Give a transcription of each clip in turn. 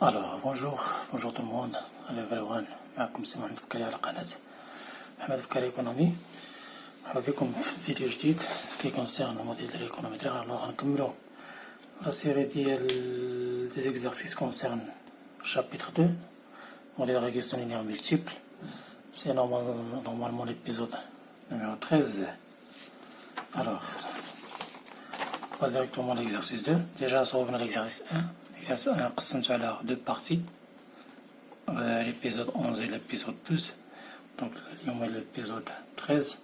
Alors, bonjour tout le monde. Hello everyone. معكم سي محمد بكري على قناة محمد بكري ايكونومي. مرحبا بكم في فيديو جديد كي كونسيرن الموديل ديال الايكونومتري. الوغ غنكملو لا سيري ديال دي زيكزارسيس كونسيرن chapitre 2 modèle de régression linéaire multiple. C'est normalement l'épisode numéro 13. Alors, on passe directement à l'exercice 2. Déjà, on se revient à l'exercice 1. L'exercice 1 قسمته على deux parties. L'épisode 11 et l'épisode 12. Donc, اليوم l'épisode 13.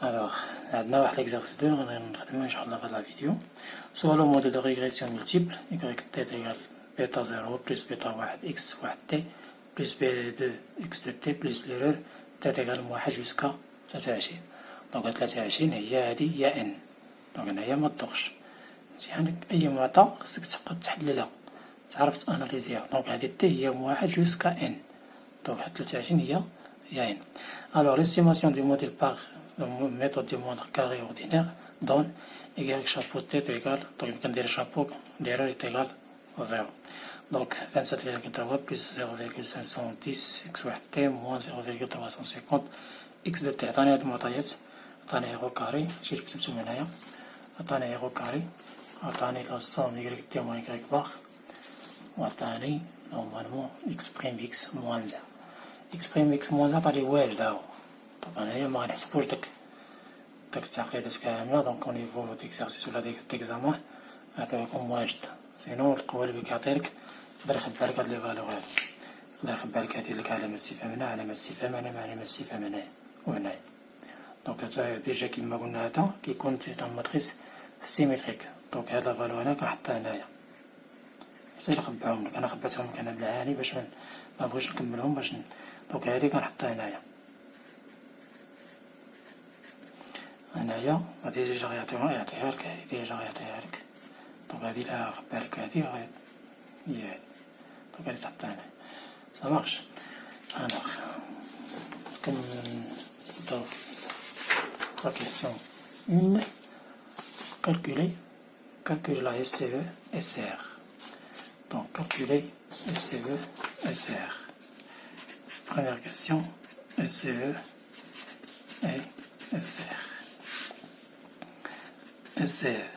Alors, عندنا واحد l'exercice 2 غادي نخدمو إن شاء الله في هاد لا فيديو. سواء لو موديل دو ريغريسيون مولتيبل y t égale bêta 0 plus bêta 1 x 1 t plus b2 x 2 t plus l'erreur t égale 1 jusqu'à 23. دونك 23 هي هادي هي n. دونك هنايا متدوخش مزيان. أي معطى خصك تبقى تحللها تعرف تاناليزيها. دونك هادي t هي 1 jusqu'à n. دونك 23 هي n. Alors l'estimation du modèle par la méthode du moindre carré ordinaire donne y chapeau t égale, donc on peut dire chapeau d'erreur est égal à 0. Donc 27,3 plus 0,510 x واحد t moins 0,350 x de t. عطاني هاد المعطيات، عطاني ايرو كاري، هادشي اللي كتبتو من هنايا، عطاني ايرو كاري، عطاني لا سوم y t moins y bar، وعطاني نورمالمون x prime x moins 1. x prime x moins 1 عطاني واجد هاهو. طبعا هنايا مغنحسبوش داك التعقيدات كاملة. دونك او نيفو ديكزارسيس ولا ديكزامان عطاوكم واجد، سينو القوالب اللي كيعطيلك يقدر يخبى لك هاد لي فالور هادي، يقدر يخبى لك هادي لك علامة استفهام هنا، علامة استفهام هنا، علامة استفهام هنايا وهنايا. دونك ديجا كيما قلنا هذا كيكون تحت ماتريس سيميتريك. دونك هاد لا فالور هنا كنحطها هنايا حتى نخبعهم لك. انا خبعتهم لك انا بالعاني باش ما بغيتش نكملهم باش دونك هادي كنحطها هنايا. هنايا غادي ديجا يعطيها لك، هادي ديجا غيعطيها لك. دونك هادي لا خبى لك هادي هي هادي. دونك غادي تحطها هنايا. Ça marche. Alors, comme dans la question 1, calculer la SCE SR. Donc, calculer SCE SR. Première question, SCE et SR. SCE.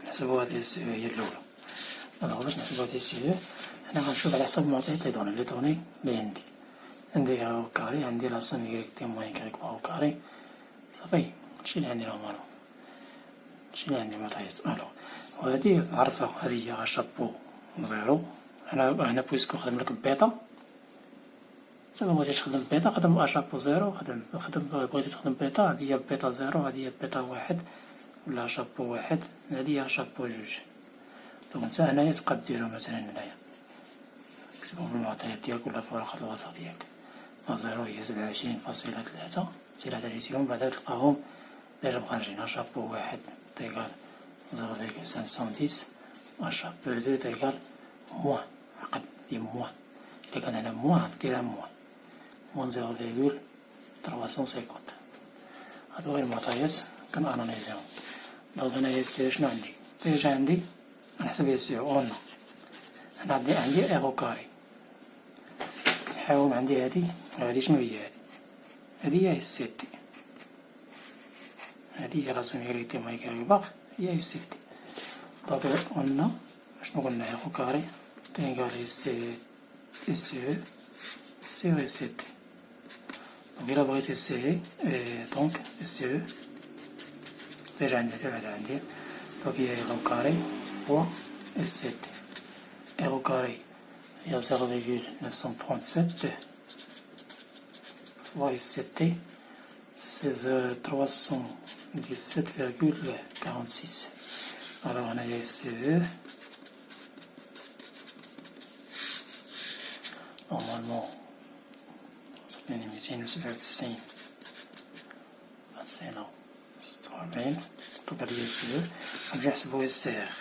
نحسبوها دي SCE هي الأولى. Alors, باش نحسبوها دي SCE أنا غنشوف على حسب المعطيات لي دوني اللي عندي او كاري، عندي لا سوم y t moins y او كاري. صافي هادشي اللي عندي نورمالمون، هادشي اللي عندي المعطيات. الوغ وهادي عارفة هادي هي شابو زيرو. هنا بويسكو خدم لك بيتا، نتا مبغيتيش تخدم بيتا خدم شابو زيرو، بغيتي تخدم بيتا هادي هي بيتا زيرو، هادي هي بيتا واحد ولا شابو واحد، هادي هي شابو جوج. دونك نتا هنايا تبقى ديرو مثلا هنايا كتبو في المعطيات ديالك ولا في ورقة الوسط ديالك. زيرو هي 27.3 تيرات اليسيوم، بعدا تلقاهم ديجا مخرجين. شابو واحد تيكال 0,510 شابو دو تيكال موان، عقد ديال موان. إلا كان هنا موان ديرها موان 0,350. هادو غير المعطيات كناناليزيهم. دونك هنايا شنو عندي؟ ديجا عندي غنحسب يسيو قلنا هنا عندي ايرو كاري. نحاول عندي هادي شنو هي هادي هي سي تي، هادي هي لا سيميلاريتي ماي كاري باغ هي سي تي. دونك قلنا شنو قلنا ايرو كاري تيغالي سي سي سي سي تي. دونك إلا بغيتي سي دونك سي ديجا عندي دونك هي ايرو كاري فوا سي تي. ايرو كاري هي 0,937 fois SCT, c'est 317,46. Alors on a SCE. Normalement, c'est une émission de 97. C'est non, c'est 3000. Donc on a SCE. On vient se voir SCR.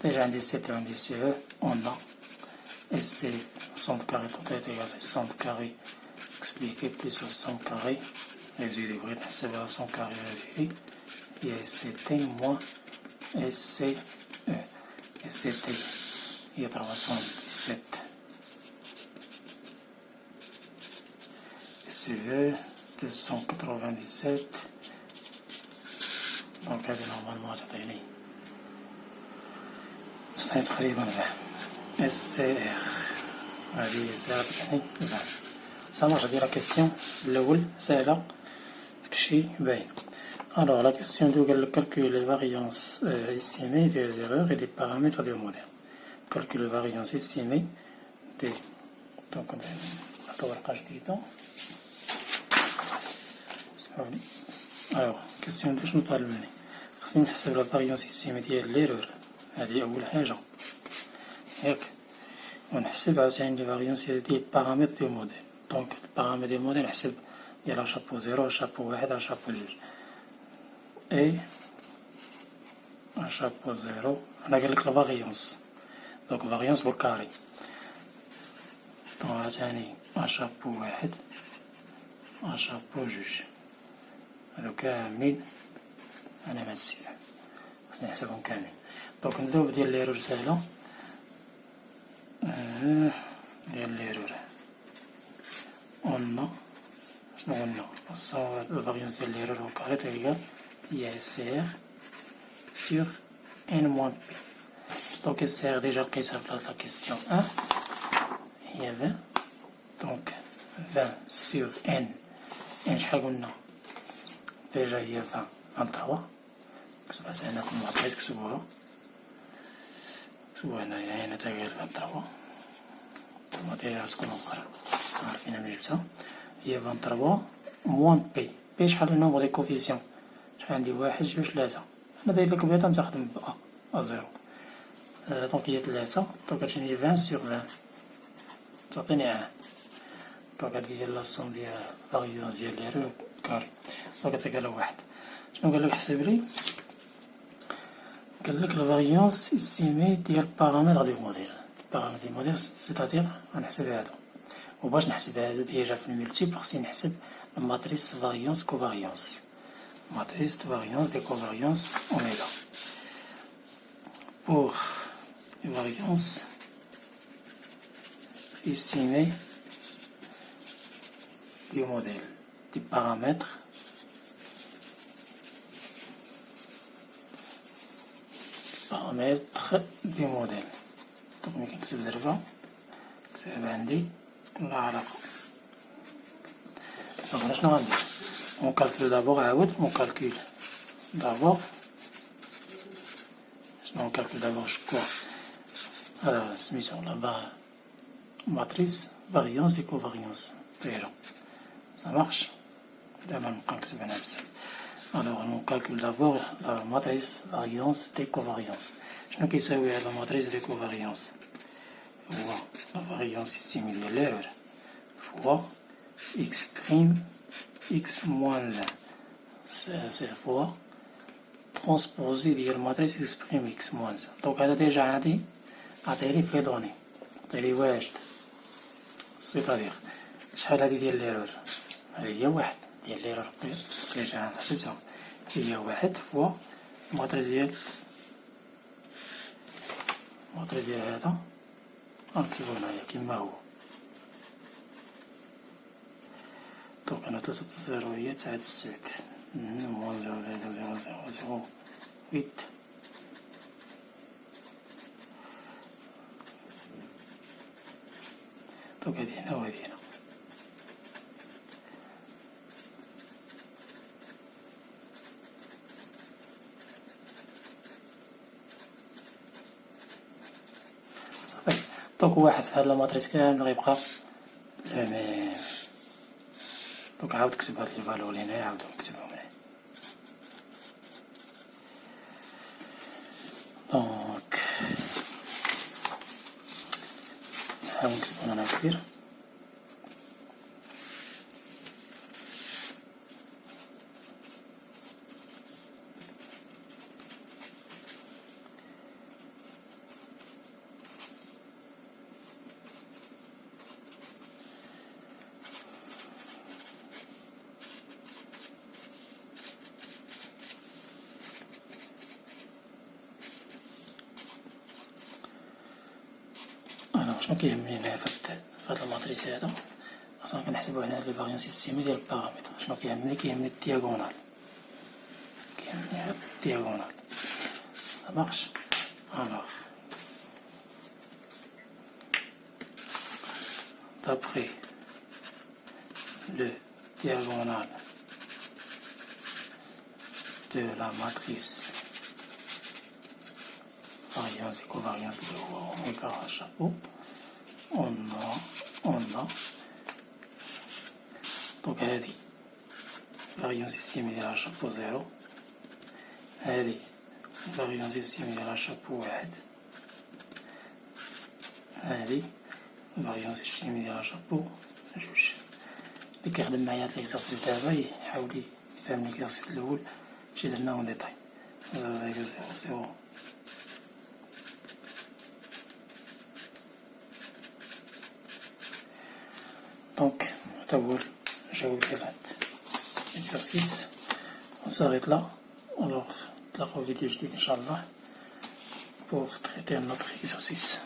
Déjà un DC et un DCE, on a SC centre carré total est égal à centre carré expliqué plus le centre carré résumé. C'est le centre carré résumé. Et SCT moins SCE SCT هي 317 SCE 297 دونك هذه نورمالمون تعطيني تقريبا 20 SCR هذه SCR تعطيني 20 صافي. هذه لا كيسيون الاول سهله داكشي باين. Alors, la question de calculer les variances estimées des erreurs et des paramètres du modèle. Calculer les variances estimées des. Donc, on va alors, question de شنو طالب مني؟ خصني نحسب لا فاريونس estimée ديال ليرور، هذه أول حاجة، ياك؟ ونحسب عاوتاني لي فاريونس ديال بارامتر ديال الموديل. دونك البارامتر ديال الموديل نحسب ديال شابو زيرو، شابو واحد، شابو جوج. اي شابو زيرو انا قالك الفاريونس، دونك فاريونس بالكاري، دونك عاوتاني شابو واحد، شابو جوج، هادو كاملين انا مع السيف خصني نحسبهم كاملين. دونك نبداو ديال ليرور ساهلة، ديال ليرور قلنا شنو قلنا الفاريونس ديال ليرور هو كاري تلقى هي SCR sur n moins p. Donc SCR déjà لقيتها في la question 1 هي 20. donc 20 sur n شحال قلنا déjà هي 20 23. كتبات هنا في المعطيات، كتبوها هنايا، هنا تا هي 23. المعطيات تكون مقرا عارفين ملي جبتها، هي 23 موان بي. بي شحال النومبر دي كوفيسيون؟ شحال عندي؟ واحد، جوج، ثلاثة. أنا داير لك بغيت نستخدم زيرو. دونك هي 3، دونك كتجيني 20 sur 20 تعطيني 1. دونك هادي هي لاصوم ديال فاريونس ديال ليرور كاري، دونك تلقى واحد. شنو قالك حسب لي؟ قالك الفاريونس استيمي ديال بارامتر ديال الموديل. بارامتر ديال الموديل سيتادير غنحسب هادو، وباش نحسب هادو ديجا في الملتيبل خصني نحسب الماتريس فاريونس كوفاريونس. matrice de variance des covariances oméga. Pour les variances estimées du modèle, des paramètres du modèle. Donc, نكتب ضربة، نكتب عندي تكون لها علاقة. دونك شنو غندير؟ on calcule d'abord on calcule d'abord on calcule d'abord quoi? Alors سميتو la matrice variance des covariances déjà ça marche. دابا نبقى نكتب هنا بزاف. alors on calcule d'abord la matrice variance des covariances. شنو كيساوي هاد la matrice des covariances؟ هو la variance estimée ديال l'erreur fois x prime x moins 1. c'est la fois transposé ديال الماتريس x prime x moins 1. دونك هذا ديجا عندي عطيلي في لي دوني، عطيلي واجد، سيتادير شحال هادي ديال ليرور؟ هادي هي واحد ديال ليرور ديجا حسبتها، هي واحد فوا الماتريس ديال هذا غنكتبو هنايا كيما هو. دونك أنا 3 0 هي 9 موان 0,0008. دونك هادي هنا وهادي هنا. صافي. دونك واحد في هاد الماتريس كامل غيبقى ميم. دونك عاود كتب هاد لي فالور اللي هنايا، عاود نكتبهم هنا. دونك نحاول نكتبهم هنا كبير. شنو كيهمني هنا في هاد الماتريس هذا؟ اصلا كنحسبو هنا لي فاريون سيستيمي ديال البارامتر. شنو كيهمني الدياغونال، كيهمني هاد الدياغونال. Ça marche. Alors, d'après le diagonal de la matrice variance et covariance de oméga à chapeau, on a donc هذه variance estimée à chapeau 0, هذه variance estimée à chapeau 1, هذه variance estimée à chapeau 2. اللي كيخدم معايا هاد ليكزارسيس دابا يحاول يفهم ليكزارسيس الاول ماشي درناه اون ديتاي. 0,00. دونك هذا هو الجواب ديال هاد ليكزارسيس. On s'arrête là. Alors, نتلاقاو في فيديو جديد ان شاء الله pour traiter un autre exercice.